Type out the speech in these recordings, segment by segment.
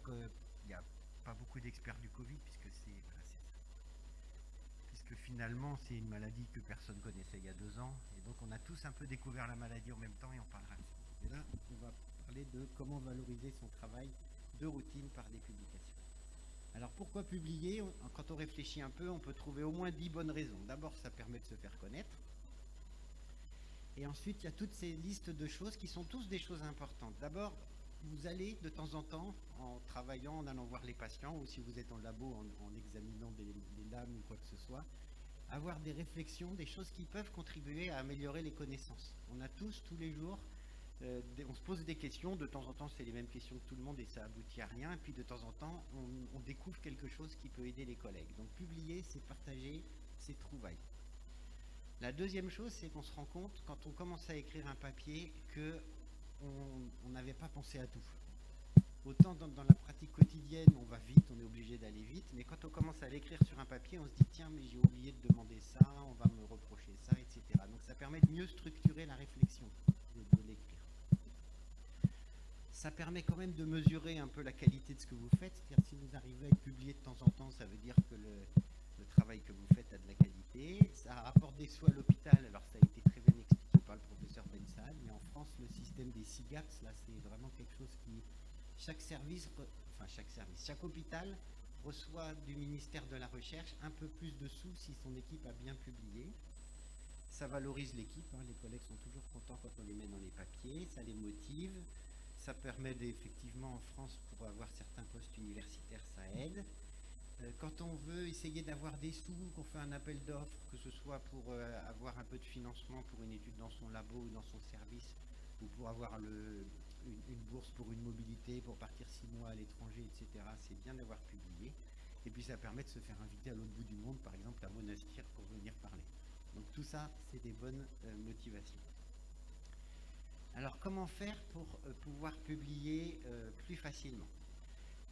qu'il n'y a pas beaucoup d'experts du Covid, puisque puisque finalement c'est une maladie que personne connaissait il y a 2 ans, et donc on a tous un peu découvert la maladie en même temps et on parlera de ça. Et là, on va parler de comment valoriser son travail de routine par des publications. Alors pourquoi publier? Quand on réfléchit un peu, on peut trouver au moins 10 bonnes raisons. D'abord, ça permet de se faire connaître. Et ensuite, il y a toutes ces listes de choses qui sont tous des choses importantes. D'abord, vous allez de temps en temps, en travaillant, en allant voir les patients, ou si vous êtes en labo, en examinant des lames ou quoi que ce soit, avoir des réflexions, des choses qui peuvent contribuer à améliorer les connaissances. On a tous les jours, on se pose des questions, de temps en temps c'est les mêmes questions que tout le monde et ça aboutit à rien, et puis de temps en temps on découvre quelque chose qui peut aider les collègues. Donc publier, c'est partager ses trouvailles. La deuxième chose, c'est qu'on se rend compte, quand on commence à écrire un papier, qu'on n'avait pas pensé à tout. Autant dans la pratique quotidienne, on va vite, on est obligé d'aller vite, mais quand on commence à l'écrire sur un papier, on se dit tiens, mais j'ai oublié de demander ça, on va me reprocher ça, etc. Donc ça permet de mieux structurer la réflexion de l'écrire. Ça permet quand même de mesurer un peu la qualité de ce que vous faites, c'est-à-dire si vous arrivez à être publié de temps en temps, ça veut dire que le travail que vous faites a de la qualité. Ça rapporte des sous à l'hôpital, alors ça a été très bien expliqué par le professeur Bensal, mais en France, le système des SIGAPS, là, c'est vraiment quelque chose qui... chaque hôpital reçoit du ministère de la Recherche un peu plus de sous si son équipe a bien publié. Ça valorise l'équipe, les collègues sont toujours contents quand on les met dans les papiers, ça les motive, ça permet effectivement en France pour avoir certains postes universitaires, ça aide. Quand on veut essayer d'avoir des sous, qu'on fait un appel d'offres, que ce soit pour avoir un peu de financement pour une étude dans son labo ou dans son service, ou pour avoir une bourse pour une mobilité, pour partir 6 mois à l'étranger, etc., c'est bien d'avoir publié. Et puis ça permet de se faire inviter à l'autre bout du monde, par exemple à Monastir, pour venir parler. Donc tout ça, c'est des bonnes motivations. Alors comment faire pour pouvoir publier plus facilement?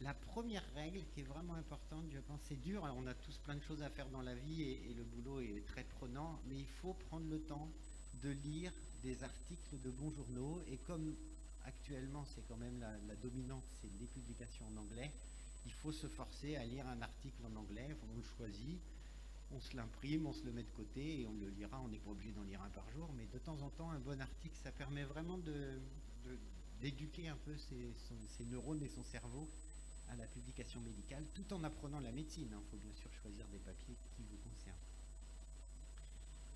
La première règle qui est vraiment importante, je pense, c'est dur, alors on a tous plein de choses à faire dans la vie et le boulot est très prenant, mais il faut prendre le temps de lire des articles de bons journaux, et comme actuellement c'est quand même la dominante, c'est les publications en anglais, il faut se forcer à lire un article en anglais, on le choisit, on se l'imprime, on se le met de côté et on le lira, on n'est pas obligé d'en lire un par jour, mais de temps en temps un bon article, ça permet vraiment d'éduquer un peu ses neurones et son cerveau à la publication médicale, tout en apprenant la médecine. Il faut bien sûr choisir des papiers qui vous concernent.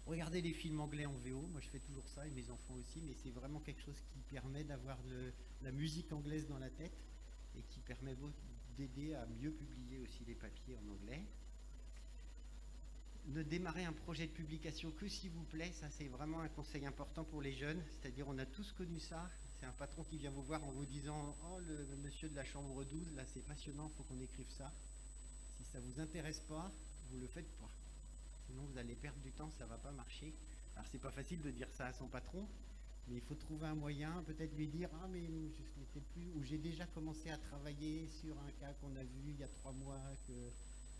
Regardez les films anglais en VO, moi je fais toujours ça et mes enfants aussi, mais c'est vraiment quelque chose qui permet d'avoir la musique anglaise dans la tête et qui permet d'aider à mieux publier aussi les papiers en anglais. Ne démarrer un projet de publication que s'il vous plaît, ça c'est vraiment un conseil important pour les jeunes, c'est-à-dire on a tous connu ça, c'est un patron qui vient vous voir en vous disant « Oh, le monsieur de la chambre 12, là c'est passionnant, il faut qu'on écrive ça ». Si ça ne vous intéresse pas, vous ne le faites pas. Sinon vous allez perdre du temps, ça ne va pas marcher. Alors c'est pas facile de dire ça à son patron, mais il faut trouver un moyen, peut-être lui dire « Ah mais je n'étais plus, ou j'ai déjà commencé à travailler sur un cas qu'on a vu il y a 3 mois que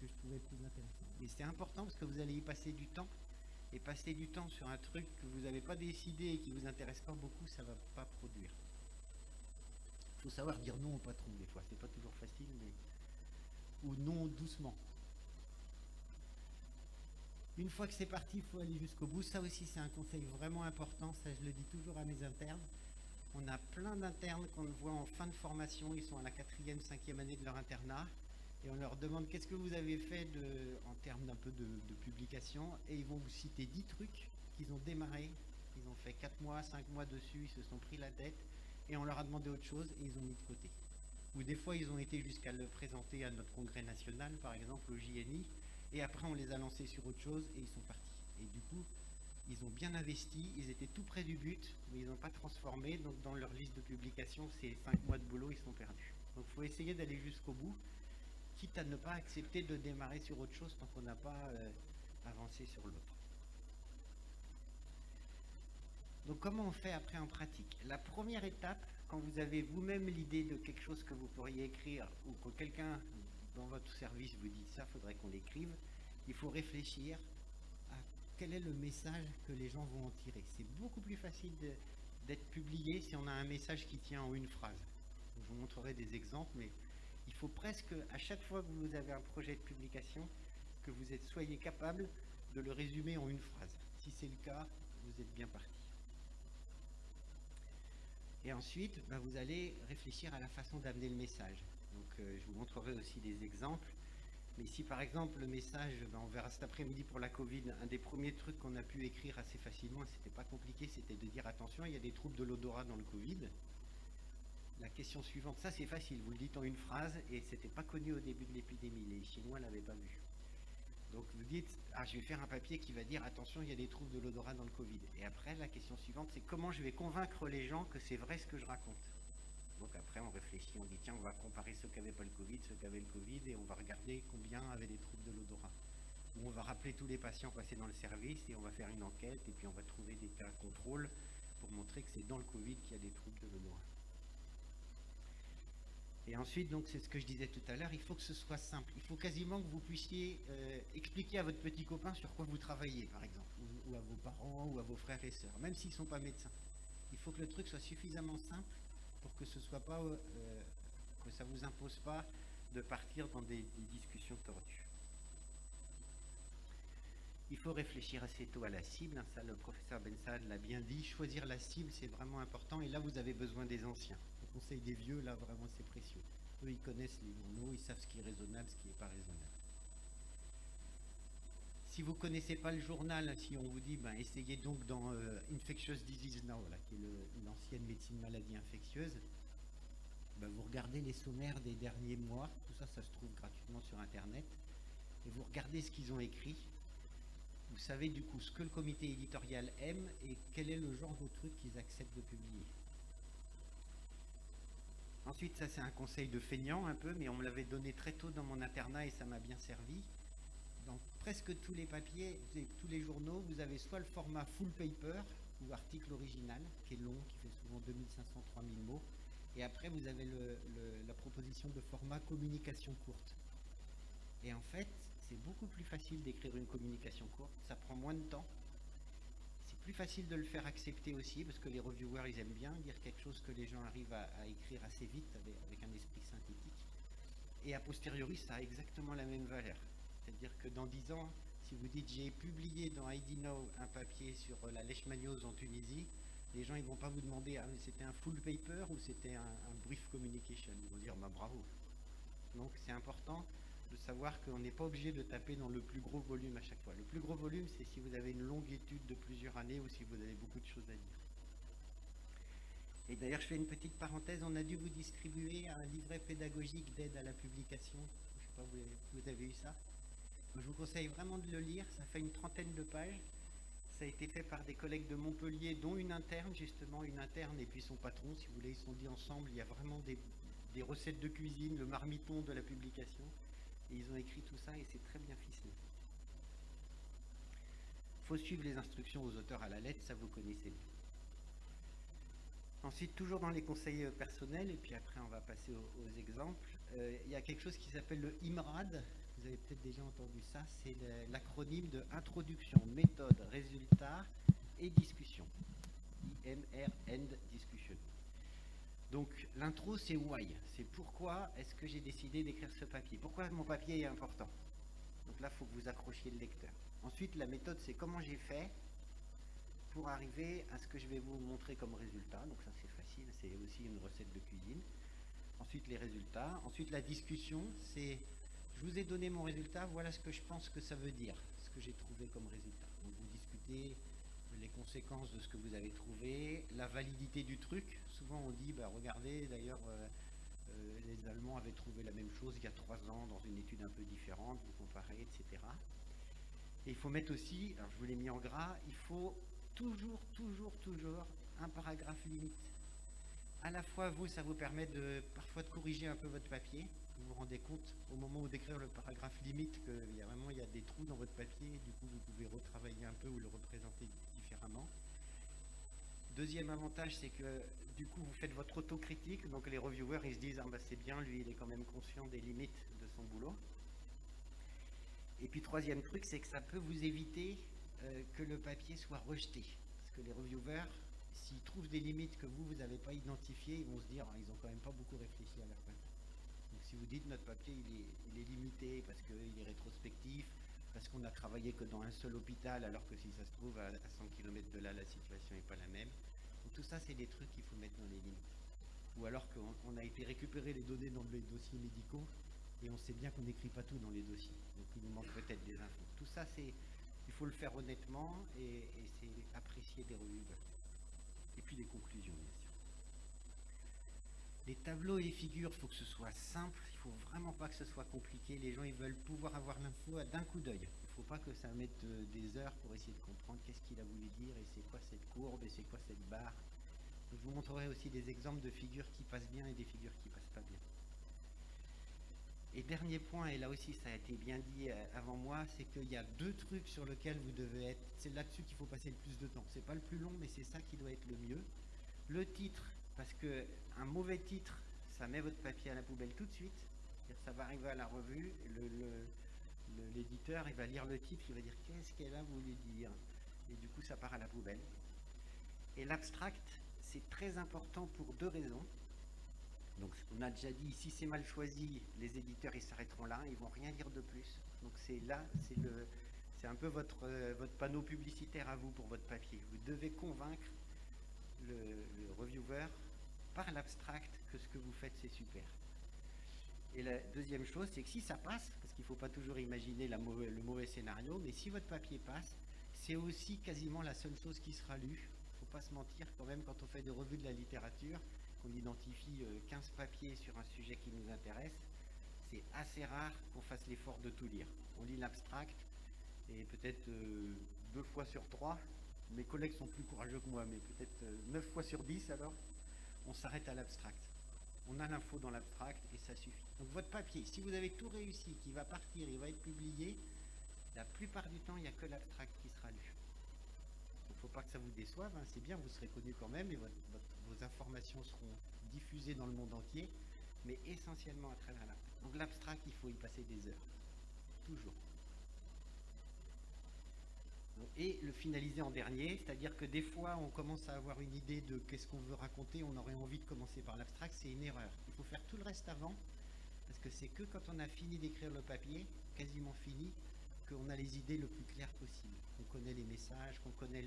je trouvais plus intéressant ». Et c'est important parce que vous allez y passer du temps, et passer du temps sur un truc que vous n'avez pas décidé et qui ne vous intéresse pas beaucoup, ça ne va pas produire. Il faut savoir dire non au patron des fois, c'est pas toujours facile, mais... ou non doucement. Une fois que c'est parti, il faut aller jusqu'au bout. Ça aussi, c'est un conseil vraiment important, ça je le dis toujours à mes internes. On a plein d'internes qu'on voit en fin de formation, ils sont à la 4e, 5e année de leur internat, et on leur demande qu'est-ce que vous avez fait en termes d'un peu de publication, et ils vont vous citer 10 trucs qu'ils ont démarré, ils ont fait 4 mois, 5 mois dessus, ils se sont pris la tête, et on leur a demandé autre chose, et ils ont mis de côté. Ou des fois, ils ont été jusqu'à le présenter à notre congrès national, par exemple, au JNI, et après on les a lancés sur autre chose, et ils sont partis. Et du coup, ils ont bien investi, ils étaient tout près du but, mais ils n'ont pas transformé, donc dans leur liste de publication, ces 5 mois de boulot, ils sont perdus. Donc il faut essayer d'aller jusqu'au bout, quitte à ne pas accepter de démarrer sur autre chose tant qu'on n'a pas avancé sur l'autre. Donc comment on fait après en pratique? La première étape, quand vous avez vous-même l'idée de quelque chose que vous pourriez écrire, ou que quelqu'un dans votre service vous dit ça, faudrait qu'on l'écrive, il faut réfléchir à quel est le message que les gens vont en tirer. C'est beaucoup plus facile d'être publié si on a un message qui tient en une phrase. Je vous montrerai des exemples, mais il faut presque, à chaque fois que vous avez un projet de publication, que vous soyez capable de le résumer en une phrase. Si c'est le cas, vous êtes bien parti. Et ensuite, vous allez réfléchir à la façon d'amener le message. Donc, je vous montrerai aussi des exemples. Mais si par exemple le message, on verra cet après-midi pour la Covid, un des premiers trucs qu'on a pu écrire assez facilement, et c'était pas compliqué, c'était de dire attention, il y a des troubles de l'odorat dans le Covid. La question suivante, ça c'est facile, vous le dites en une phrase, et c'était pas connu au début de l'épidémie, les Chinois l'avaient pas vu. Donc vous dites, je vais faire un papier qui va dire attention, il y a des troubles de l'odorat dans le Covid. Et après, la question suivante, c'est comment je vais convaincre les gens que c'est vrai ce que je raconte. Donc après, on réfléchit, on dit tiens, on va comparer ceux qui n'avaient pas le Covid, ceux qui avaient le Covid, et on va regarder combien avaient des troubles de l'odorat. Ou on va rappeler tous les patients passés dans le service, et on va faire une enquête, et puis on va trouver des cas contrôle pour montrer que c'est dans le Covid qu'il y a des troubles de l'odorat. Et ensuite, donc, c'est ce que je disais tout à l'heure, il faut que ce soit simple. Il faut quasiment que vous puissiez expliquer à votre petit copain sur quoi vous travaillez, par exemple, ou à vos parents, ou à vos frères et sœurs, même s'ils ne sont pas médecins. Il faut que le truc soit suffisamment simple pour que ce soit pas, que ça ne vous impose pas de partir dans des discussions tordues. Il faut réfléchir assez tôt à la cible, ça le professeur Ben Saad l'a bien dit, choisir la cible c'est vraiment important, et là vous avez besoin des anciens. Le conseil des vieux, là vraiment c'est précieux. Eux ils connaissent les journaux, ils savent ce qui est raisonnable, ce qui n'est pas raisonnable. Si vous ne connaissez pas le journal, si on vous dit essayez donc dans Infectious Disease Now, là, qui est l'ancienne médecine maladie infectieuse, vous regardez les sommaires des derniers mois, tout ça ça se trouve gratuitement sur internet, et vous regardez ce qu'ils ont écrit. Vous savez du coup ce que le comité éditorial aime et quel est le genre de truc qu'ils acceptent de publier. Ensuite, ça c'est un conseil de feignant un peu, mais on me l'avait donné très tôt dans mon internat et ça m'a bien servi. Dans presque tous les papiers, tous les journaux, vous avez soit le format full paper ou article original, qui est long, qui fait souvent 2500-3000 mots, et après vous avez la proposition de format communication courte. Et en fait, c'est beaucoup plus facile d'écrire une communication courte, ça prend moins de temps. C'est plus facile de le faire accepter aussi, parce que les reviewers, ils aiment bien dire quelque chose que les gens arrivent à écrire assez vite avec un esprit synthétique. Et a posteriori, ça a exactement la même valeur. C'est-à-dire que dans 10 ans, si vous dites j'ai publié dans ID Now un papier sur la leishmaniose en Tunisie, les gens ils vont pas vous demander c'était un full paper ou c'était un brief communication. Ils vont dire bravo. Donc c'est important de savoir qu'on n'est pas obligé de taper dans le plus gros volume à chaque fois. Le plus gros volume, c'est si vous avez une longue étude de plusieurs années ou si vous avez beaucoup de choses à dire. Et d'ailleurs, je fais une petite parenthèse, on a dû vous distribuer un livret pédagogique d'aide à la publication. Je ne sais pas, vous avez eu ça? Je vous conseille vraiment de le lire, ça fait une 30aine de pages. Ça a été fait par des collègues de Montpellier, dont une interne, justement, une interne et puis son patron, si vous voulez, ils sont dit ensemble, il y a vraiment des recettes de cuisine, le marmiton de la publication. Et ils ont écrit tout ça et c'est très bien ficelé. Il faut suivre les instructions aux auteurs à la lettre, ça vous connaissez bien. Ensuite, toujours dans les conseils personnels, et puis après on va passer aux exemples, il y a quelque chose qui s'appelle le IMRAD, vous avez peut-être déjà entendu ça, c'est l'acronyme de Introduction, Méthode, Résultat et Discussion. IMR, End, Discussion. Donc l'intro c'est why, c'est pourquoi est-ce que j'ai décidé d'écrire ce papier, pourquoi mon papier est important. Donc là il faut que vous accrochiez le lecteur. Ensuite la méthode c'est comment j'ai fait pour arriver à ce que je vais vous montrer comme résultat. Donc ça c'est facile, c'est aussi une recette de cuisine. Ensuite les résultats, ensuite la discussion, c'est je vous ai donné mon résultat, voilà ce que je pense que ça veut dire, ce que j'ai trouvé comme résultat. Donc vous discutez les conséquences de ce que vous avez trouvé, la validité du truc. Souvent on dit, regardez, d'ailleurs les Allemands avaient trouvé la même chose il y a 3 ans dans une étude un peu différente, vous comparez, etc. Et il faut mettre aussi, alors je vous l'ai mis en gras, il faut toujours un paragraphe limite. À la fois vous, ça vous permet parfois de corriger un peu votre papier. Vous vous rendez compte au moment où d'écrire le paragraphe limite qu'il y a des trous dans votre papier, du coup vous pouvez retravailler un peu ou le représenter différemment. Deuxième avantage, c'est que du coup vous faites votre autocritique, donc les reviewers ils se disent c'est bien, lui il est quand même conscient des limites de son boulot. Et puis troisième truc, c'est que ça peut vous éviter que le papier soit rejeté, parce que les reviewers, s'ils trouvent des limites que vous n'avez pas identifiées, ils vont se dire ils n'ont quand même pas beaucoup réfléchi à leur papier. Donc Si vous dites notre papier il est limité parce qu'il est rétrospectif, parce qu'on a travaillé que dans un seul hôpital, alors que si ça se trouve à 100 km de là, la situation n'est pas la même. Donc tout ça, c'est des trucs qu'il faut mettre dans les limites. Ou alors qu'on a été récupérer les données dans les dossiers médicaux et on sait bien qu'on n'écrit pas tout dans les dossiers. Donc il nous manque peut-être des infos. Tout ça, il faut le faire honnêtement et c'est apprécier des revues. Et puis les conclusions, bien sûr. Les tableaux et les figures, il faut que ce soit simple, il ne faut vraiment pas que ce soit compliqué. Les gens, ils veulent pouvoir avoir l'info d'un coup d'œil. Il ne faut pas que ça mette des heures pour essayer de comprendre qu'est-ce qu'il a voulu dire et c'est quoi cette courbe et c'est quoi cette barre. Je vous montrerai aussi des exemples de figures qui passent bien et des figures qui ne passent pas bien. Et dernier point, et là aussi ça a été bien dit avant moi, c'est qu'il y a deux trucs sur lesquels vous devez être. C'est là-dessus qu'il faut passer le plus de temps. C'est pas le plus long, mais c'est ça qui doit être le mieux. Le titre, parce qu'un mauvais titre, ça met votre papier à la poubelle tout de suite. Ça va arriver à la revue, l'éditeur, il va lire le titre, il va dire qu'est-ce qu'elle a voulu dire. Et du coup, ça part à la poubelle. Et l'abstract, c'est très important pour deux raisons. Donc, on a déjà dit, si c'est mal choisi, les éditeurs, ils s'arrêteront là, ils vont rien dire de plus. Donc, c'est là, c'est un peu votre panneau publicitaire à vous pour votre papier. Vous devez convaincre le reviewer par l'abstract que ce que vous faites c'est super. Et la deuxième chose, c'est que si ça passe, parce qu'il ne faut pas toujours imaginer le mauvais scénario, mais si votre papier passe, c'est aussi quasiment la seule chose qui sera lue. Il ne faut pas se mentir quand même quand on fait des revues de la littérature, qu'on identifie 15 papiers sur un sujet qui nous intéresse, c'est assez rare qu'on fasse l'effort de tout lire. On lit l'abstract et peut-être 2 fois sur 3, mes collègues sont plus courageux que moi, mais peut-être 9 fois sur 10 alors, on s'arrête à l'abstract. On a l'info dans l'abstract et ça suffit. Donc votre papier, si vous avez tout réussi, qui va partir, il va être publié, la plupart du temps, il n'y a que l'abstract qui sera lu. Il ne faut pas que ça vous déçoive, hein. C'est bien, vous serez connu quand même et vos informations seront diffusées dans le monde entier, mais essentiellement à travers l'abstract. Donc l'abstract, il faut y passer des heures, toujours. Et le finaliser en dernier, c'est-à-dire que des fois on commence à avoir une idée de qu'est-ce qu'on veut raconter, on aurait envie de commencer par l'abstract, c'est une erreur. Il faut faire tout le reste avant, parce que c'est que quand on a fini d'écrire le papier, quasiment fini, qu'on a les idées le plus claires possible. Qu'on connaît les messages, qu'on connaît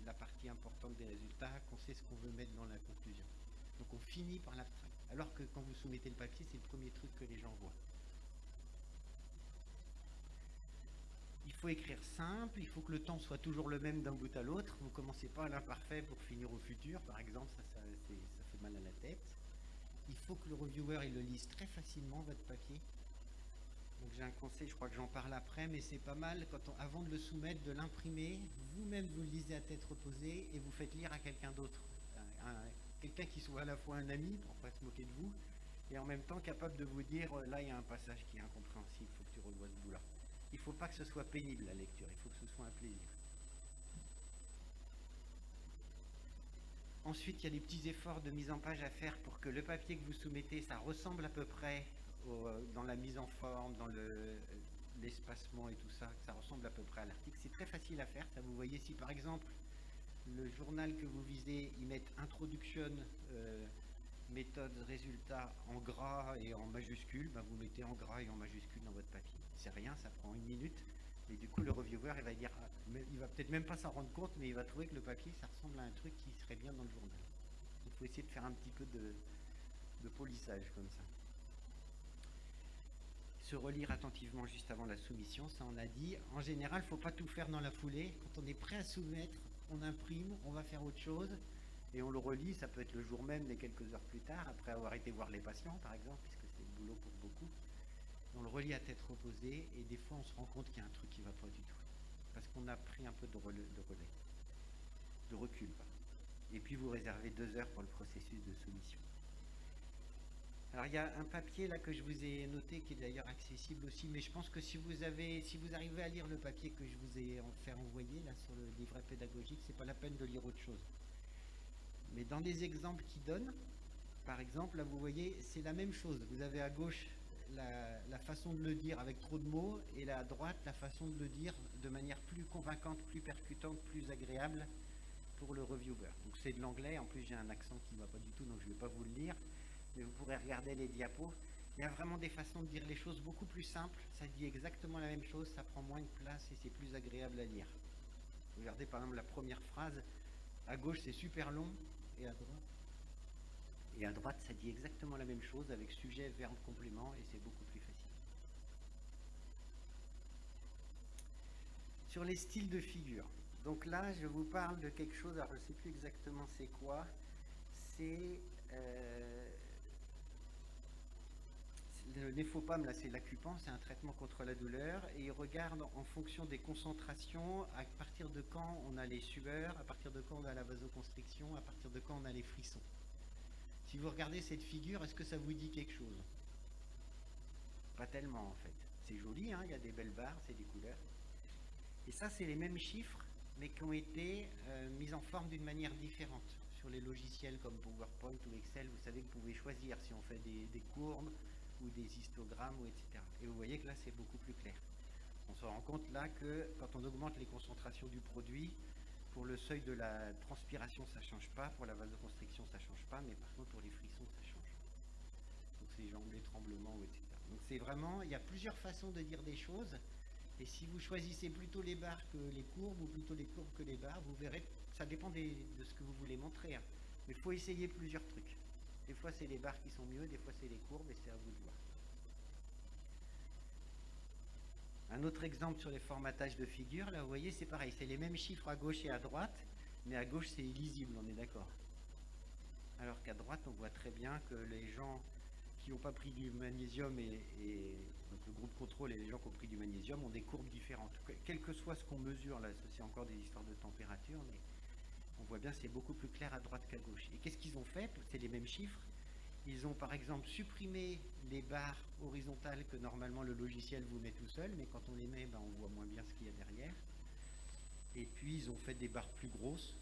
la partie importante des résultats, qu'on sait ce qu'on veut mettre dans la conclusion. Donc on finit par l'abstract. Alors que quand vous soumettez le papier, c'est le premier truc que les gens voient. Il faut écrire simple, il faut que le temps soit toujours le même d'un bout à l'autre. Vous ne commencez pas à l'imparfait pour finir au futur, par exemple, ça fait mal à la tête. Il faut que le reviewer il le lise très facilement, votre papier. Donc j'ai un conseil, je crois que j'en parle après, mais c'est pas mal, avant de le soumettre, de l'imprimer, vous-même vous le lisez à tête reposée et vous faites lire à quelqu'un d'autre. Quelqu'un qui soit à la fois un ami, pour ne pas se moquer de vous, et en même temps capable de vous dire, là il y a un passage qui est incompréhensible, il faut que tu revoies ce bout-là. Il ne faut pas que ce soit pénible la lecture, il faut que ce soit un plaisir. Ensuite, il y a des petits efforts de mise en page à faire pour que le papier que vous soumettez, ça ressemble à peu près dans la mise en forme, dans l'espacement et tout ça, que ça ressemble à peu près à l'article. C'est très facile à faire, ça vous voyez si par exemple le journal que vous visez, ils mettent introduction, méthode, résultat en gras et en majuscule, ben vous mettez en gras et en majuscule dans votre papier. C'est rien, ça prend 1 minute. Et du coup, le reviewer, il va dire, il va peut-être même pas s'en rendre compte, mais il va trouver que le papier, ça ressemble à un truc qui serait bien dans le journal. Il faut essayer de faire un petit peu de polissage comme ça. Se relire attentivement juste avant la soumission, ça on a dit. En général, il ne faut pas tout faire dans la foulée. Quand on est prêt à soumettre, on imprime, on va faire autre chose, et on le relit, ça peut être le jour même, mais quelques heures plus tard, après avoir été voir les patients, par exemple, puisque c'est le boulot pour beaucoup. On le relit à tête reposée et des fois on se rend compte qu'il y a un truc qui ne va pas du tout. Parce qu'on a pris un peu de recul. Et puis vous réservez 2 heures pour le processus de soumission. Alors il y a un papier là que je vous ai noté qui est d'ailleurs accessible aussi, mais je pense que si vous arrivez à lire le papier que je vous ai fait envoyer là sur le livret pédagogique, c'est pas la peine de lire autre chose. Mais dans les exemples qu'il donne, par exemple, là vous voyez, c'est la même chose. Vous avez à gauche la façon de le dire avec trop de mots et à droite la façon de le dire de manière plus convaincante, plus percutante, plus agréable pour le reviewer. Donc c'est de l'anglais, en plus j'ai un accent qui ne va pas du tout, donc je ne vais pas vous le lire, mais vous pourrez regarder les diapos. Il y a vraiment des façons de dire les choses beaucoup plus simples, ça dit exactement la même chose, ça prend moins de place et c'est plus agréable à lire. Regardez par exemple la première phrase, à gauche c'est super long et à droite. Et à droite ça dit exactement la même chose avec sujet, verbe, complément et c'est beaucoup plus facile. Sur les styles de figure. Donc là, je vous parle de quelque chose, alors je ne sais plus exactement c'est quoi. C'est le néphopam, là c'est l'Acupan, c'est un traitement contre la douleur. Et il regarde en fonction des concentrations, à partir de quand on a les sueurs, à partir de quand on a la vasoconstriction, à partir de quand on a les frissons. Si vous regardez cette figure, est-ce que ça vous dit quelque chose? Pas tellement en fait. C'est joli, hein, il y a des belles barres, c'est des couleurs. Et ça, c'est les mêmes chiffres, mais qui ont été mis en forme d'une manière différente. Sur les logiciels comme PowerPoint ou Excel, vous savez que vous pouvez choisir si on fait des courbes ou des histogrammes, ou etc. Et vous voyez que là, c'est beaucoup plus clair. On se rend compte là que quand on augmente les concentrations du produit, pour le seuil de la transpiration, ça ne change pas, pour la vasoconstriction, ça ne change pas, mais par contre, pour les frissons, ça change. Donc c'est jambes, les tremblements, etc. Donc c'est vraiment, il y a plusieurs façons de dire des choses. Et si vous choisissez plutôt les barres que les courbes, ou plutôt les courbes que les barres, vous verrez, ça dépend de ce que vous voulez montrer. Hein. Mais il faut essayer plusieurs trucs. Des fois, c'est les barres qui sont mieux, des fois, c'est les courbes, et c'est à vous de voir. Un autre exemple sur les formatages de figures, là, vous voyez, c'est pareil. C'est les mêmes chiffres à gauche et à droite, mais à gauche, c'est illisible, on est d'accord. Alors qu'à droite, on voit très bien que les gens qui n'ont pas pris du magnésium donc le groupe contrôle et les gens qui ont pris du magnésium ont des courbes différentes. Quel que soit ce qu'on mesure, là, c'est encore des histoires de température, mais on voit bien que c'est beaucoup plus clair à droite qu'à gauche. Et qu'est-ce qu'ils ont fait? C'est les mêmes chiffres. Ils ont par exemple supprimé les barres horizontales que normalement le logiciel vous met tout seul, mais quand on les met, on voit moins bien ce qu'il y a derrière. Et puis ils ont fait des barres plus grosses.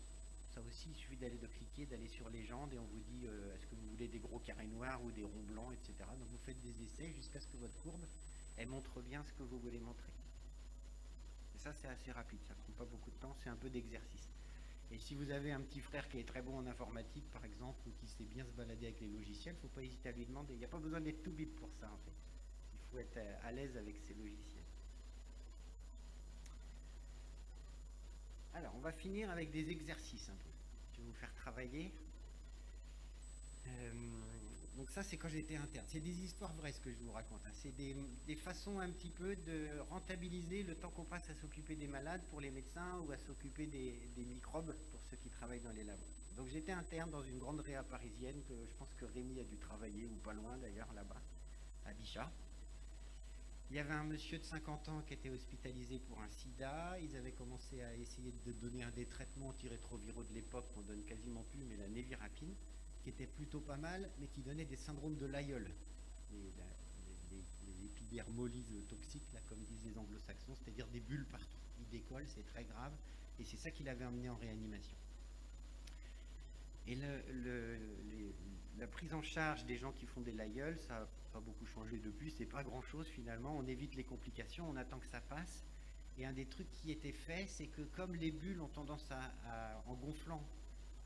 Ça aussi, il suffit de cliquer, d'aller sur légende et on vous dit est-ce que vous voulez des gros carrés noirs ou des ronds blancs, etc. Donc vous faites des essais jusqu'à ce que votre courbe, elle montre bien ce que vous voulez montrer. Et ça, c'est assez rapide, ça ne prend pas beaucoup de temps, c'est un peu d'exercice. Et si vous avez un petit frère qui est très bon en informatique, par exemple, ou qui sait bien se balader avec les logiciels, il ne faut pas hésiter à lui demander. Il n'y a pas besoin d'être tout bip pour ça, en fait. Il faut être à l'aise avec ces logiciels. Alors, on va finir avec des exercices un peu. Je vais vous faire travailler. Donc ça, c'est quand j'étais interne. C'est des histoires vraies, ce que je vous raconte. Hein. C'est des façons un petit peu de rentabiliser le temps qu'on passe à s'occuper des malades pour les médecins ou à s'occuper des microbes pour ceux qui travaillent dans les labos. Donc j'étais interne dans une grande réa parisienne que je pense que Rémi a dû travailler, ou pas loin d'ailleurs, là-bas, à Bichat. Il y avait un monsieur de 50 ans qui était hospitalisé pour un sida. Ils avaient commencé à essayer de donner un des traitements antirétroviraux de l'époque qu'on donne quasiment plus, mais la névirapine, qui était plutôt pas mal, mais qui donnait des syndromes de l'aïeul, les épidermolyses toxiques, là, comme disent les anglo-saxons, c'est-à-dire des bulles partout. Il décolle, c'est très grave, et c'est ça qui l'avait emmené en réanimation. Et la prise en charge des gens qui font des l'aïeul, ça n'a pas beaucoup changé depuis, c'est pas grand-chose finalement, on évite les complications, on attend que ça passe. Et un des trucs qui était fait, c'est que comme les bulles ont tendance en gonflant,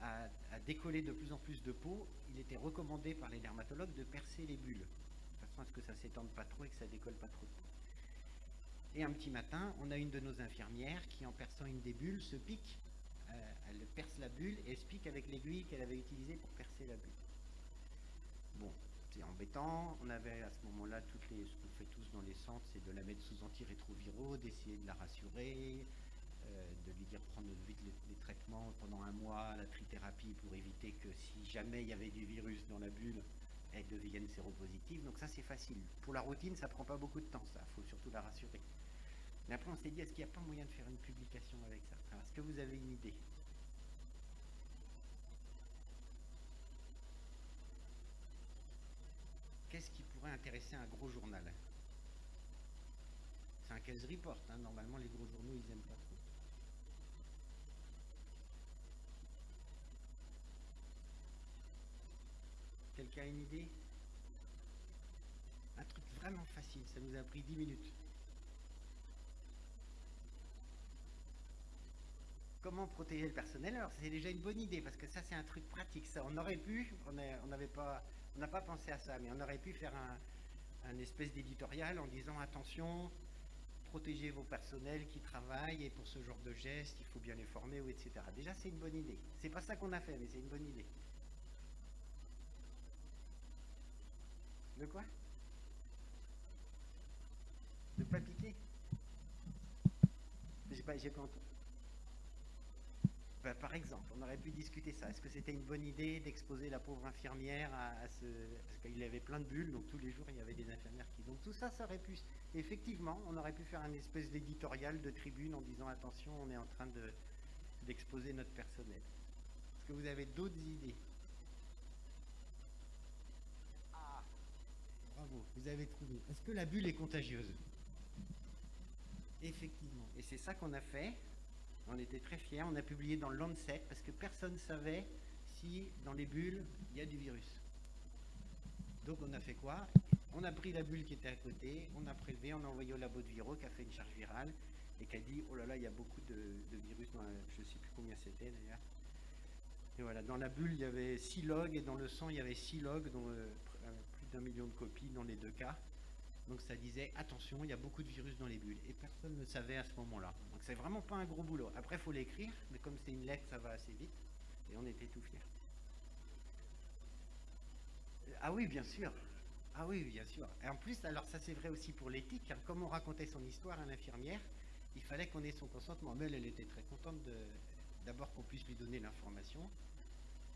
à décoller de plus en plus de peau, il était recommandé par les dermatologues de percer les bulles, de façon à ce que ça ne s'étende pas trop et que ça décolle pas trop de peau. Et un petit matin, on a une de nos infirmières qui, en perçant une des bulles, se pique. Elle perce la bulle et elle se pique avec l'aiguille qu'elle avait utilisée pour percer la bulle. Bon, c'est embêtant. On avait à ce moment-là, ce qu'on fait tous dans les centres, c'est de la mettre sous antirétroviraux, d'essayer de la rassurer, de lui dire prendre vite les traitements pendant un mois, la trithérapie pour éviter que si jamais il y avait du virus dans la bulle, elle devienne séropositive. Donc ça, c'est facile. Pour la routine, ça prend pas beaucoup de temps, ça. Il faut surtout la rassurer. Mais après, on s'est dit, est-ce qu'il n'y a pas moyen de faire une publication avec ça? Alors, est-ce que vous avez une idée? Qu'est-ce qui pourrait intéresser un gros journal? C'est un case report, hein. Normalement les gros journaux ils aiment pas trop. Quelqu'un a une idée? Un truc vraiment facile, ça nous a pris 10 minutes. Comment protéger le personnel? Alors c'est déjà une bonne idée parce que ça c'est un truc pratique. Ça, on aurait pu, on n'a pas pensé à ça, mais on aurait pu faire un espèce d'éditorial en disant attention, protégez vos personnels qui travaillent et pour ce genre de gestes, il faut bien les former, ou etc. Déjà, c'est une bonne idée. C'est pas ça qu'on a fait, mais c'est une bonne idée. De quoi? De pas piquer? J'ai pas entendu. Ben, par exemple, on aurait pu discuter ça. Est-ce que c'était une bonne idée d'exposer la pauvre infirmière à ce... Parce qu'il y avait plein de bulles, donc tous les jours, il y avait des infirmières qui... Donc tout ça, ça aurait pu... Effectivement, on aurait pu faire un espèce d'éditorial de tribune en disant attention, on est en train d'exposer notre personnel. Est-ce que vous avez d'autres idées? Ah, bravo, vous avez trouvé. Est-ce que la bulle est contagieuse? Effectivement. Et c'est ça qu'on a fait. On était très fiers. On a publié dans le Lancet parce que personne ne savait si dans les bulles, il y a du virus. Donc on a fait quoi? On a pris la bulle qui était à côté, on a prélevé, on a envoyé au labo de Viro qui a fait une charge virale et qui a dit oh là là, il y a beaucoup de virus dans je ne sais plus combien c'était d'ailleurs. Et voilà, dans la bulle, il y avait 6 logs et dans le sang, il y avait 6 logs, dont plus d'1 million de copies dans les deux cas. Donc ça disait attention, il y a beaucoup de virus dans les bulles. Et personne ne savait à ce moment-là. Donc c'est vraiment pas un gros boulot. Après, il faut l'écrire, mais comme c'est une lettre, ça va assez vite. Et on était tout fiers. Ah oui, bien sûr. Ah oui, bien sûr. Et en plus, alors ça c'est vrai aussi pour l'éthique, car comme on racontait son histoire à l'infirmière, il fallait qu'on ait son consentement. Mais elle était très contente d'abord qu'on puisse lui donner l'information,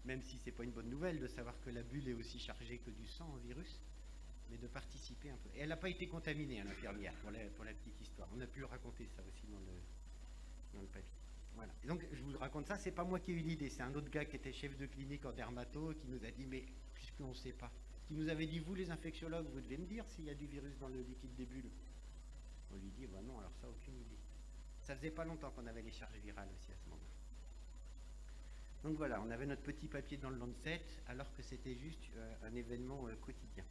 même si c'est pas une bonne nouvelle de savoir que la bulle est aussi chargée que du sang en virus, mais de participer un peu. Et elle n'a pas été contaminée, hein, l'infirmière, pour la petite histoire. On a pu raconter ça aussi dans le papier. Voilà. Et donc, je vous raconte ça, c'est pas moi qui ai eu l'idée, c'est un autre gars qui était chef de clinique en dermato qui nous a dit, mais puisqu'on ne sait pas, qui nous avait dit, vous les infectiologues, vous devez me dire s'il y a du virus dans le liquide des bulles. On lui dit, bah non, alors ça, aucune idée. Ça faisait pas longtemps qu'on avait les charges virales aussi à ce moment-là. Donc voilà, on avait notre petit papier dans le Lancet, alors que c'était juste un événement quotidien.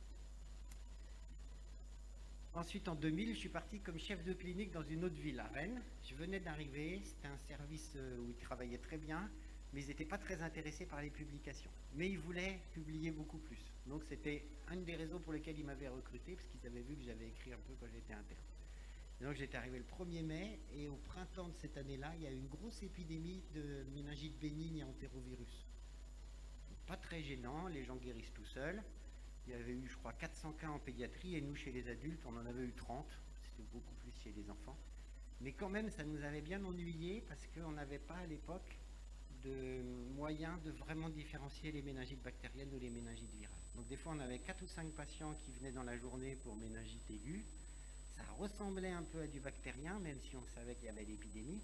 Ensuite, en 2000, je suis parti comme chef de clinique dans une autre ville, à Rennes. Je venais d'arriver, c'était un service où ils travaillaient très bien, mais ils n'étaient pas très intéressés par les publications. Mais ils voulaient publier beaucoup plus. Donc c'était un des raisons pour lesquels ils m'avaient recruté, parce qu'ils avaient vu que j'avais écrit un peu quand j'étais interne. Et donc j'étais arrivé le 1er mai, et au printemps de cette année-là, il y a eu une grosse épidémie de méningite bénigne et entérovirus. Donc, pas très gênant, les gens guérissent tout seuls. Il y avait eu, je crois, 400 cas en pédiatrie, et nous, chez les adultes, on en avait eu 30. C'était beaucoup plus chez les enfants. Mais quand même, ça nous avait bien ennuyés, parce qu'on n'avait pas à l'époque de moyens de vraiment différencier les méningites bactériennes ou les méningites virales. Donc des fois, on avait 4 ou 5 patients qui venaient dans la journée pour méningite aiguë. Ça ressemblait un peu à du bactérien, même si on savait qu'il y avait l'épidémie.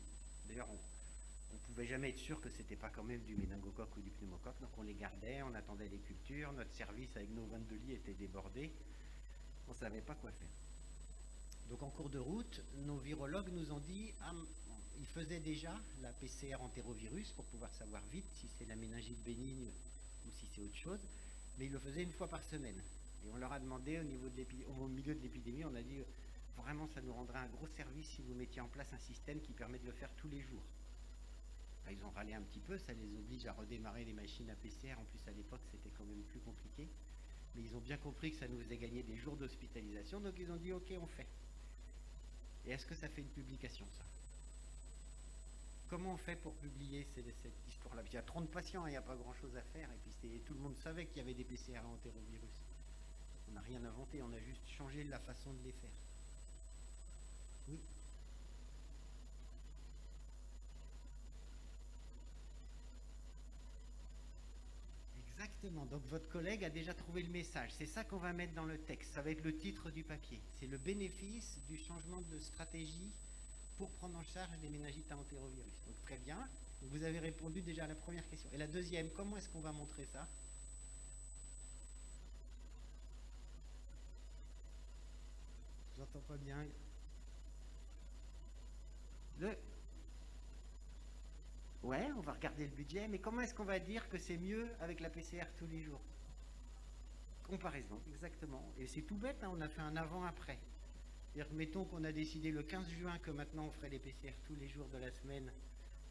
D'ailleurs, on ne pouvait jamais être sûr que c'était pas quand même du méningocoque ou du pneumocoque, donc on les gardait, on attendait les cultures, notre service avec nos 22 lits était débordé, on ne savait pas quoi faire. Donc en cours de route, nos virologues nous ont dit, ils faisaient déjà la PCR entérovirus pour pouvoir savoir vite si c'est la méningite bénigne ou si c'est autre chose, mais ils le faisaient une fois par semaine. Et on leur a demandé au milieu de l'épidémie, on a dit, vraiment ça nous rendrait un gros service si vous mettiez en place un système qui permet de le faire tous les jours. Ils ont râlé un petit peu, ça les oblige à redémarrer les machines à PCR. En plus, à l'époque, c'était quand même plus compliqué. Mais ils ont bien compris que ça nous faisait gagner des jours d'hospitalisation, donc ils ont dit, ok, on fait. Et est-ce que ça fait une publication, ça? Comment on fait pour publier cette histoire-là? Il y a 30 patients, il n'y a pas grand-chose à faire, et puis tout le monde savait qu'il y avait des PCR entérovirus. On n'a rien inventé, on a juste changé la façon de les faire. Oui. Exactement, donc votre collègue a déjà trouvé le message. C'est ça qu'on va mettre dans le texte, ça va être le titre du papier. C'est le bénéfice du changement de stratégie pour prendre en charge les méningites à entérovirus. Donc très bien, vous avez répondu déjà à la première question. Et la deuxième, comment est-ce qu'on va montrer ça? Je vous entends pas bien. Ouais, on va regarder le budget, mais comment est-ce qu'on va dire que c'est mieux avec la PCR tous les jours? Comparaison, exactement. Et c'est tout bête, hein, on a fait un avant-après. C'est-à-dire, mettons qu'on a décidé le 15 juin que maintenant on ferait les PCR tous les jours de la semaine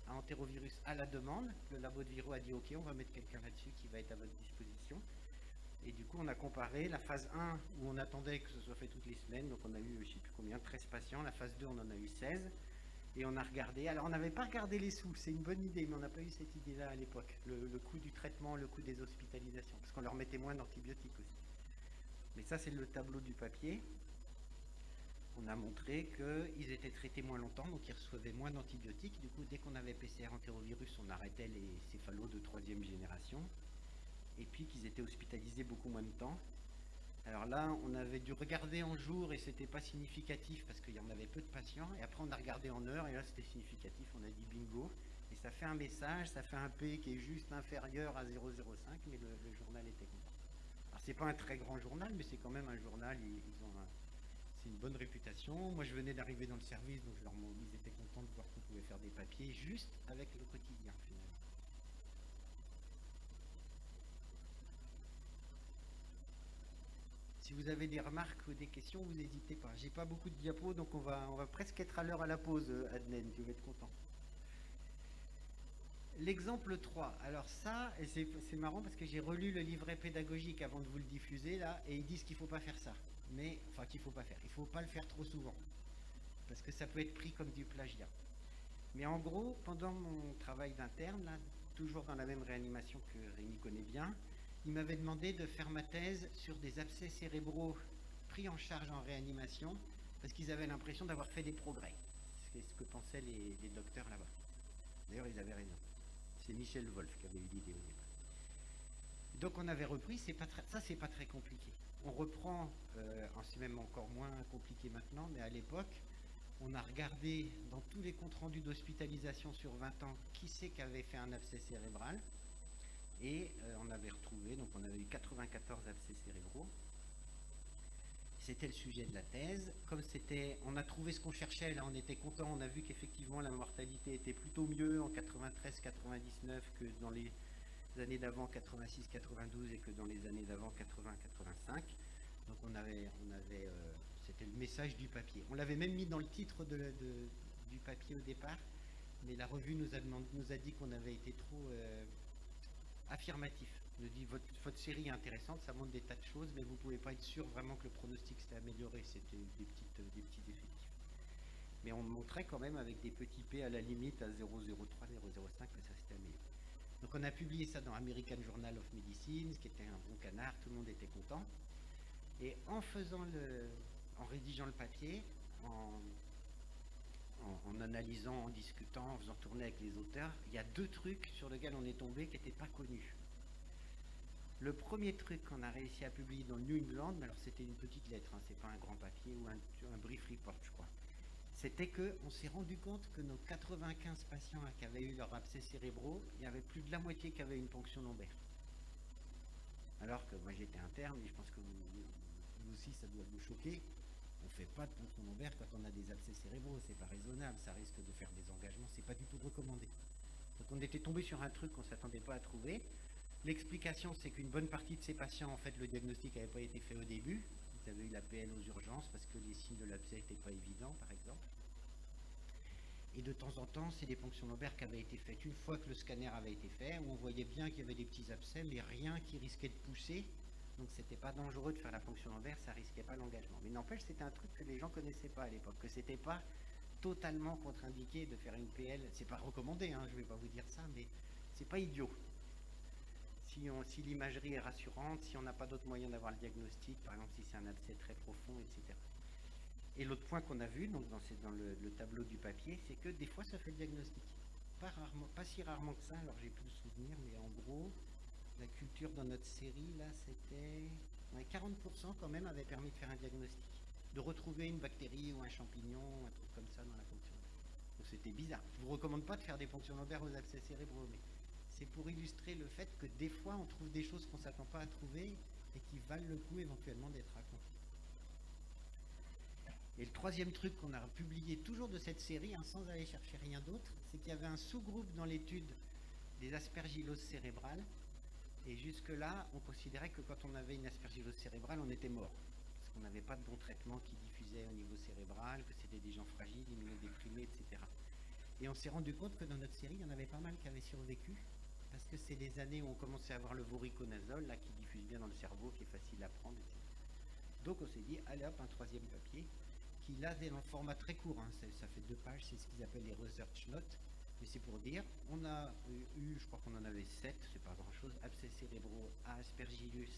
à entérovirus à la demande. Le labo de Viro a dit ok, on va mettre quelqu'un là-dessus qui va être à votre disposition. Et du coup, on a comparé la phase 1 où on attendait que ce soit fait toutes les semaines, donc on a eu, je ne sais plus combien, 13 patients. La phase 2, on en a eu 16. Et on a regardé. Alors, on n'avait pas regardé les sous, c'est une bonne idée, mais on n'a pas eu cette idée-là à l'époque. Le coût du traitement, le coût des hospitalisations, parce qu'on leur mettait moins d'antibiotiques aussi. Mais ça, c'est le tableau du papier. On a montré qu'ils étaient traités moins longtemps, donc ils recevaient moins d'antibiotiques. Du coup, dès qu'on avait PCR entérovirus, on arrêtait les céphalos de 3e génération. Et puis qu'ils étaient hospitalisés beaucoup moins de temps. Alors là, on avait dû regarder en jours et c'était pas significatif parce qu'il y en avait peu de patients. Et après, on a regardé en heures et là, c'était significatif. On a dit bingo. Et ça fait un message, ça fait un P qui est juste inférieur à 0,05, mais le journal était content. Alors, c'est pas un très grand journal, mais c'est quand même un journal. C'est une bonne réputation. Moi, je venais d'arriver dans le service, donc ils étaient contents de voir qu'on pouvait faire des papiers juste avec le quotidien, finalement. Si vous avez des remarques ou des questions, vous n'hésitez pas. J'ai pas beaucoup de diapos, donc on va presque être à l'heure à la pause, Adnen, tu vas être content. L'exemple 3. Alors ça, et c'est marrant parce que j'ai relu le livret pédagogique avant de vous le diffuser là, et ils disent qu'il ne faut pas faire ça. Mais, enfin qu'il ne faut pas faire. Il ne faut pas le faire trop souvent. Parce que ça peut être pris comme du plagiat. Mais en gros, pendant mon travail d'interne, là, toujours dans la même réanimation que Rémi connaît bien, il m'avait demandé de faire ma thèse sur des abcès cérébraux pris en charge en réanimation parce qu'ils avaient l'impression d'avoir fait des progrès. C'est ce que pensaient les docteurs là-bas. D'ailleurs, ils avaient raison. C'est Michel Wolf qui avait eu l'idée au départ. Donc on avait repris, ça c'est pas très compliqué. On reprend, c'est même encore moins compliqué maintenant, mais à l'époque, on a regardé dans tous les comptes rendus d'hospitalisation sur 20 ans qui c'est qui avait fait un abcès cérébral. Et on avait retrouvé, donc on avait eu 94 abcès cérébraux. C'était le sujet de la thèse. Comme on a trouvé ce qu'on cherchait, là on était content, on a vu qu'effectivement la mortalité était plutôt mieux en 93-99 que dans les années d'avant 86-92 et que dans les années d'avant 80-85. Donc c'était le message du papier. On l'avait même mis dans le titre du papier au départ, mais la revue nous a dit qu'on avait été trop affirmatif. Il nous dit votre série est intéressante, ça montre des tas de choses, mais vous ne pouvez pas être sûr vraiment que le pronostic s'est amélioré. C'était des petits effectifs. Mais on montrait quand même avec des petits P à la limite à 0,03, 0,05 que ça s'était amélioré. Donc on a publié ça dans American Journal of Medicine, ce qui était un bon canard, tout le monde était content. Et en rédigeant le papier, en analysant, en discutant, en faisant tourner avec les auteurs, il y a 2 trucs sur lesquels on est tombé qui n'étaient pas connus. Le premier truc qu'on a réussi à publier dans le New England, mais alors c'était une petite lettre, hein, c'est pas un grand papier ou un brief report, je crois. C'était qu'on s'est rendu compte que nos 95 patients qui avaient eu leur abcès cérébraux, il y avait plus de la moitié qui avaient une ponction lombaire. Alors que moi j'étais interne, et je pense que vous aussi ça doit vous choquer. On ne fait pas de ponction lombaire quand on a des abcès cérébraux, c'est pas raisonnable, ça risque de faire des engagements, c'est pas du tout recommandé. Donc on était tombé sur un truc qu'on ne s'attendait pas à trouver. L'explication, c'est qu'une bonne partie de ces patients, en fait, le diagnostic n'avait pas été fait au début. Ils avaient eu la PL aux urgences parce que les signes de l'abcès n'étaient pas évidents, par exemple. Et de temps en temps, c'est des ponctions lombaires qui avaient été faites une fois que le scanner avait été fait, où on voyait bien qu'il y avait des petits abcès, mais rien qui risquait de pousser. Donc c'était pas dangereux de faire la ponction lombaire, ça risquait pas l'engagement. Mais n'empêche, c'était un truc que les gens connaissaient pas à l'époque, que c'était pas totalement contre-indiqué de faire une PL. C'est pas recommandé, hein, je vais pas vous dire ça, mais c'est pas idiot. Si l'imagerie est rassurante, si on n'a pas d'autre moyen d'avoir le diagnostic, par exemple si c'est un abcès très profond, etc. Et l'autre point qu'on a vu, donc dans le tableau du papier, c'est que des fois ça fait le diagnostic. Pas si rarement que ça, alors j'ai plus le souvenir, mais en gros, la culture dans notre série, là, c'était 40% quand même avait permis de faire un diagnostic. De retrouver une bactérie ou un champignon, un truc comme ça dans la ponction lombaire. Donc c'était bizarre. Je ne vous recommande pas de faire des ponctions lombaires aux abcès cérébraux, mais c'est pour illustrer le fait que des fois on trouve des choses qu'on ne s'attend pas à trouver et qui valent le coup éventuellement d'être racontées. Et le troisième truc qu'on a publié toujours de cette série, hein, sans aller chercher rien d'autre, c'est qu'il y avait un sous-groupe dans l'étude des aspergilloses cérébrales. Et jusque-là, on considérait que quand on avait une aspergillose cérébrale, on était mort. Parce qu'on n'avait pas de bon traitement qui diffusait au niveau cérébral, que c'était des gens fragiles, immunodéprimés, etc. Et on s'est rendu compte que dans notre série, il y en avait pas mal qui avaient survécu parce que c'est les années où on commençait à avoir le voriconazole, là, qui diffuse bien dans le cerveau, qui est facile à prendre, etc. Donc on s'est dit, allez hop, un troisième papier, qui là est en format très court, hein, ça fait 2 pages, c'est ce qu'ils appellent les research notes, mais c'est pour dire, on a eu, je crois qu'on en avait 7, c'est pas grand chose, abcès cérébraux à Aspergillus,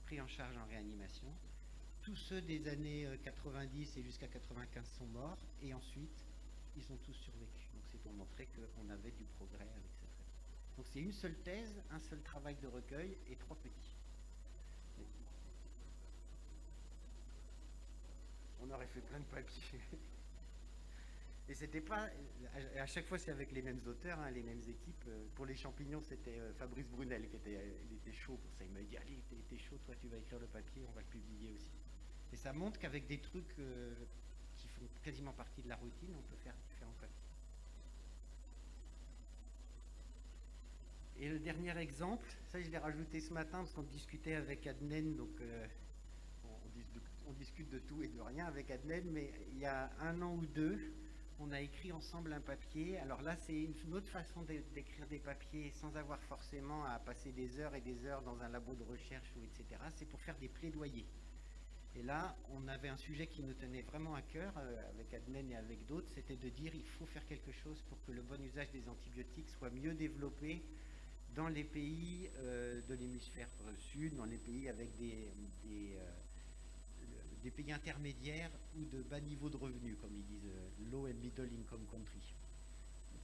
pris en charge en réanimation. Tous ceux des années 90 et jusqu'à 95 sont morts, et ensuite, ils ont tous survécu. Donc c'est pour montrer qu'on avait du progrès avec cette traitement. Donc c'est une seule thèse, un seul travail de recueil et 3 petits. On aurait fait plein de papiers. Et c'était pas. À chaque fois, c'est avec les mêmes auteurs, hein, les mêmes équipes. Pour les champignons, c'était Fabrice Brunel il était chaud pour ça. Il m'a dit, allez, t'es chaud, toi, tu vas écrire le papier, on va le publier aussi. Et ça montre qu'avec des trucs qui font quasiment partie de la routine, on peut faire différents papiers. Et le dernier exemple, ça je l'ai rajouté ce matin parce qu'on discutait avec Adnen, donc on discute de tout et de rien avec Adnen, mais il y a 1 an ou 2, on a écrit ensemble un papier. Alors là, c'est une autre façon d'écrire des papiers sans avoir forcément à passer des heures et des heures dans un labo de recherche ou etc. C'est pour faire des plaidoyers. Et là, on avait un sujet qui nous tenait vraiment à cœur, avec Adnen et avec d'autres, c'était de dire il faut faire quelque chose pour que le bon usage des antibiotiques soit mieux développé dans les pays de l'hémisphère sud, dans les pays avec des pays intermédiaires ou de bas niveau de revenus, comme ils disent, low and middle income country,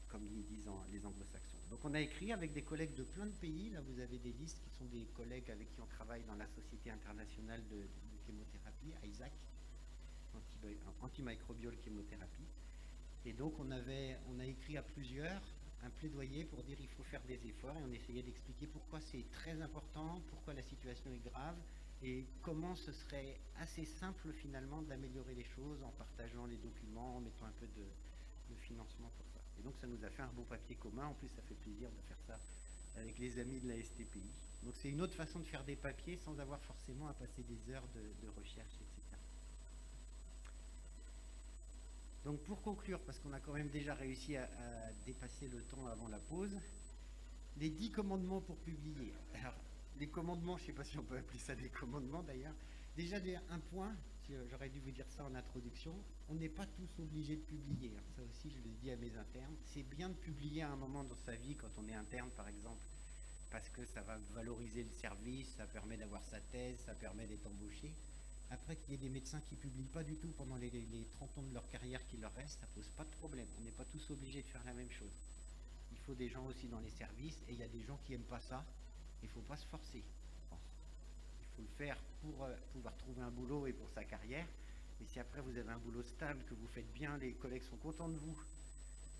comme ils disent les anglo-saxons. Donc on a écrit avec des collègues de plein de pays, là vous avez des listes qui sont des collègues avec qui on travaille dans la Société internationale de chémothérapie, ISAC, antimicrobial chémothérapie. Et donc on a écrit à plusieurs un plaidoyer pour dire il faut faire des efforts, et on essayait d'expliquer pourquoi c'est très important, pourquoi la situation est grave, et comment ce serait assez simple finalement d'améliorer les choses en partageant les documents, en mettant un peu de financement pour ça. Et donc ça nous a fait un beau papier commun, en plus ça fait plaisir de faire ça avec les amis de la STPI. Donc c'est une autre façon de faire des papiers sans avoir forcément à passer des heures de recherche, etc. Donc pour conclure, parce qu'on a quand même déjà réussi à dépasser le temps avant la pause, les 10 commandements pour publier. Alors, les commandements, je ne sais pas si on peut appeler ça des commandements d'ailleurs. Déjà, un point, j'aurais dû vous dire ça en introduction, on n'est pas tous obligés de publier. Alors, ça aussi, je le dis à mes internes. C'est bien de publier à un moment dans sa vie, quand on est interne par exemple, parce que ça va valoriser le service, ça permet d'avoir sa thèse, ça permet d'être embauché. Après, qu'il y ait des médecins qui ne publient pas du tout pendant les 30 ans de leur carrière qui leur restent, ça ne pose pas de problème. On n'est pas tous obligés de faire la même chose. Il faut des gens aussi dans les services, et il y a des gens qui n'aiment pas ça. Il ne faut pas se forcer. Il faut le faire pour pouvoir trouver un boulot et pour sa carrière. Mais si après vous avez un boulot stable, que vous faites bien, les collègues sont contents de vous,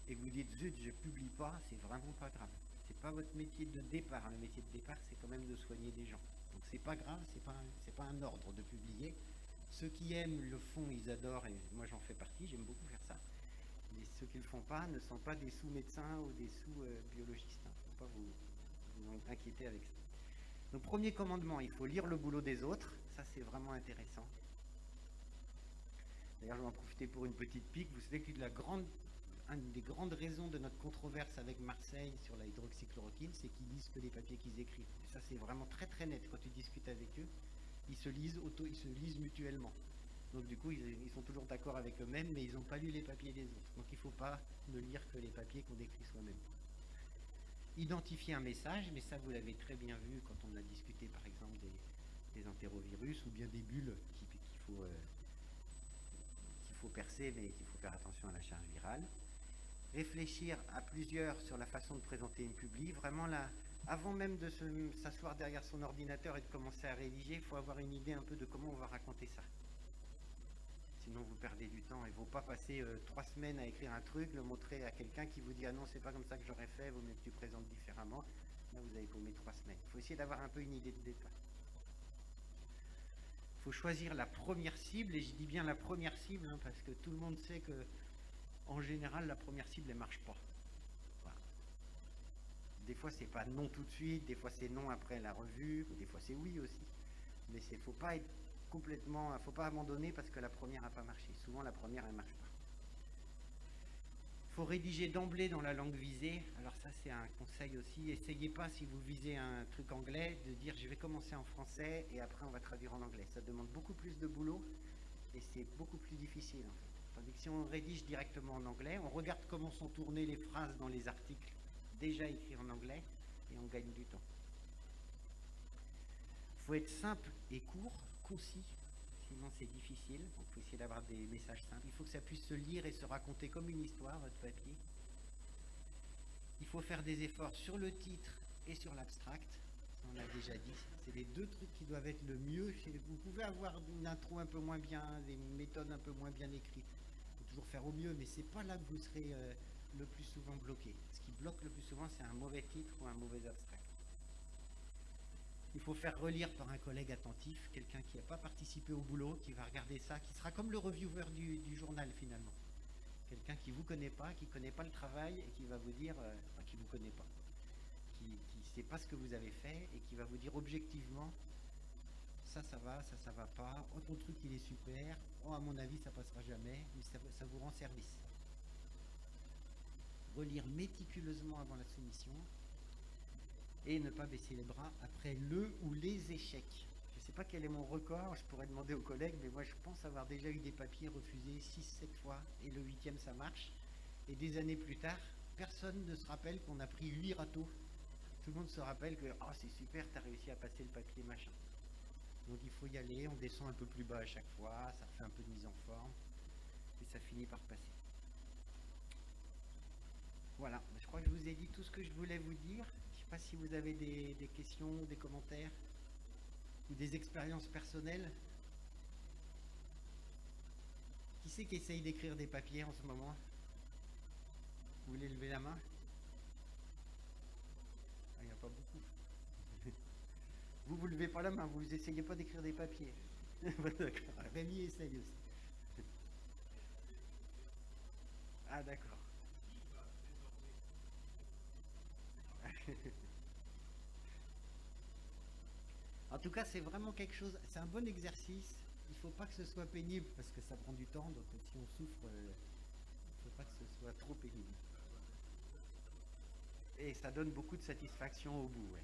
et que vous dites zut, je ne publie pas, c'est vraiment pas grave. C'est pas votre métier de départ. Le métier de départ, c'est quand même de soigner des gens. Donc c'est pas grave, c'est pas un ordre de publier. Ceux qui aiment le font, ils adorent, et moi j'en fais partie, j'aime beaucoup faire ça. Mais ceux qui ne le font pas ne sont pas des sous-médecins ou des sous-biologistes. Il ne faut pas vous inquiéter avec ça. Donc premier commandement, il faut lire le boulot des autres. Ça c'est vraiment intéressant. D'ailleurs je vais en profiter pour une petite pique. Vous savez que une des grandes raisons de notre controverse avec Marseille sur la hydroxychloroquine, c'est qu'ils lisent que les papiers qu'ils écrivent. Et ça c'est vraiment très très net. Quand tu discutes avec eux, ils se lisent mutuellement. Donc du coup, ils sont toujours d'accord avec eux-mêmes, mais ils n'ont pas lu les papiers des autres. Donc il ne faut pas ne lire que les papiers qu'on écrit soi-même. Identifier un message, mais ça vous l'avez très bien vu quand on a discuté par exemple des entérovirus ou bien des bulles qu'il faut percer, mais qu'il faut faire attention à la charge virale. Réfléchir à plusieurs sur la façon de présenter une publi. Vraiment là, avant même de s'asseoir derrière son ordinateur et de commencer à rédiger, il faut avoir une idée un peu de comment on va raconter ça. Sinon vous perdez du temps. Il ne faut pas passer 3 semaines à écrire un truc, le montrer à quelqu'un qui vous dit ah non c'est pas comme ça que j'aurais fait, vaut mieux que tu présentes différemment. Là vous avez paumé 3 semaines. Il faut essayer d'avoir un peu une idée de départ. Il faut choisir la première cible, et je dis bien la première cible hein, parce que tout le monde sait que en général la première cible elle marche pas. Voilà. Des fois c'est pas non tout de suite, des fois c'est non après la revue, des fois c'est oui aussi. Mais il ne faut pas être faut pas abandonner parce que la première n'a pas marché. Souvent la première elle marche pas. Il faut rédiger d'emblée dans la langue visée. Alors ça, c'est un conseil aussi. Essayez pas, si vous visez un truc anglais, de dire je vais commencer en français et après on va traduire en anglais. Ça demande beaucoup plus de boulot et c'est beaucoup plus difficile en fait. Tandis que si on rédige directement en anglais, on regarde comment sont tournées les phrases dans les articles déjà écrits en anglais et on gagne du temps. Il faut être simple et court, concis, sinon c'est difficile. Donc il faut essayer d'avoir des messages simples. Il faut que ça puisse se lire et se raconter comme une histoire, votre papier. Il faut faire des efforts sur le titre et sur l'abstract. Ça, on l'a déjà dit. C'est les deux trucs qui doivent être le mieux. Vous pouvez avoir une intro un peu moins bien, des méthodes un peu moins bien écrites. Il faut toujours faire au mieux, mais c'est pas là que vous serez le plus souvent bloqué. Ce qui bloque le plus souvent, c'est un mauvais titre ou un mauvais abstract. Il faut faire relire par un collègue attentif, quelqu'un qui n'a pas participé au boulot, qui va regarder ça, qui sera comme le reviewer du journal finalement. Quelqu'un qui ne vous connaît pas, qui ne connaît pas le travail et qui va vous dire, qui ne vous connaît pas, qui ne sait pas ce que vous avez fait et qui va vous dire objectivement, ça va, ça va pas, oh ton truc il est super, oh à mon avis ça passera jamais, mais ça vous rend service. Relire méticuleusement avant la soumission et ne pas baisser les bras après le ou les échecs. Je ne sais pas quel est mon record, je pourrais demander aux collègues, mais moi je pense avoir déjà eu des papiers refusés 6-7 fois, et le 8e ça marche. Et des années plus tard, personne ne se rappelle qu'on a pris 8 râteaux. Tout le monde se rappelle que oh, c'est super, tu as réussi à passer le papier machin. Donc il faut y aller, on descend un peu plus bas à chaque fois, ça fait un peu de mise en forme, et ça finit par passer. Voilà, je crois que je vous ai dit tout ce que je voulais vous dire. Je ne sais pas si vous avez des questions, des commentaires ou des expériences personnelles. Qui c'est qui essaye d'écrire des papiers en ce moment? Vous voulez lever la main? Ah, il n'y a pas beaucoup. Vous levez pas la main, vous essayez pas d'écrire des papiers. D'accord, Rémi essaye aussi. Ah d'accord. En tout cas, c'est vraiment quelque chose, c'est un bon exercice. Il ne faut pas que ce soit pénible parce que ça prend du temps, donc si on souffre, il ne faut pas que ce soit trop pénible. Et ça donne beaucoup de satisfaction au bout, ouais.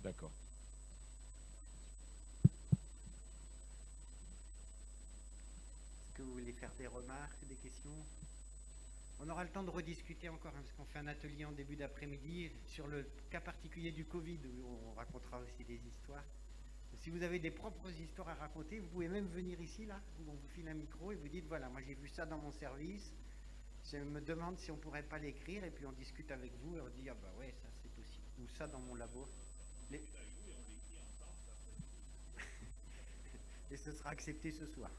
D'accord. Est-ce que vous voulez faire des remarques, des questions? On aura le temps de rediscuter encore, hein, parce qu'on fait un atelier en début d'après-midi sur le cas particulier du Covid, où on racontera aussi des histoires. Si vous avez des propres histoires à raconter, vous pouvez même venir ici, là, où on vous file un micro et vous dites, voilà, moi j'ai vu ça dans mon service, je me demande si on pourrait pas l'écrire, et puis on discute avec vous, et on dit, ah bah ouais, ça c'est possible. Ou ça dans mon labo. Et ce sera accepté ce soir.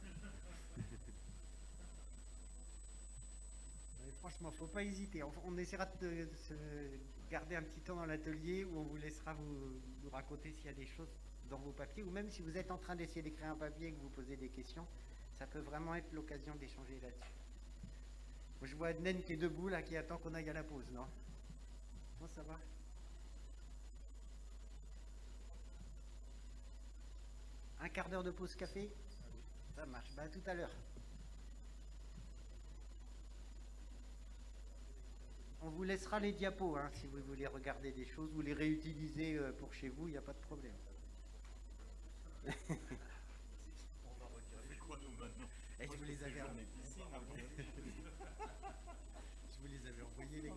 Franchement, faut pas hésiter. On essaiera de se garder un petit temps dans l'atelier où on vous laissera vous raconter s'il y a des choses dans vos papiers, ou même si vous êtes en train d'essayer d'écrire un papier et que vous posez des questions, ça peut vraiment être l'occasion d'échanger là-dessus. Moi, je vois Ednen qui est debout là, qui attend qu'on aille à la pause, non? Bon, ça va? Un quart d'heure de pause café? Ça marche. Bah, à tout à l'heure. On vous laissera les diapos, hein, si vous voulez regarder des choses ou les réutiliser pour chez vous, il n'y a pas de problème. On va retirer quoi nous maintenant? Et je vous les avais envoyés, les gars.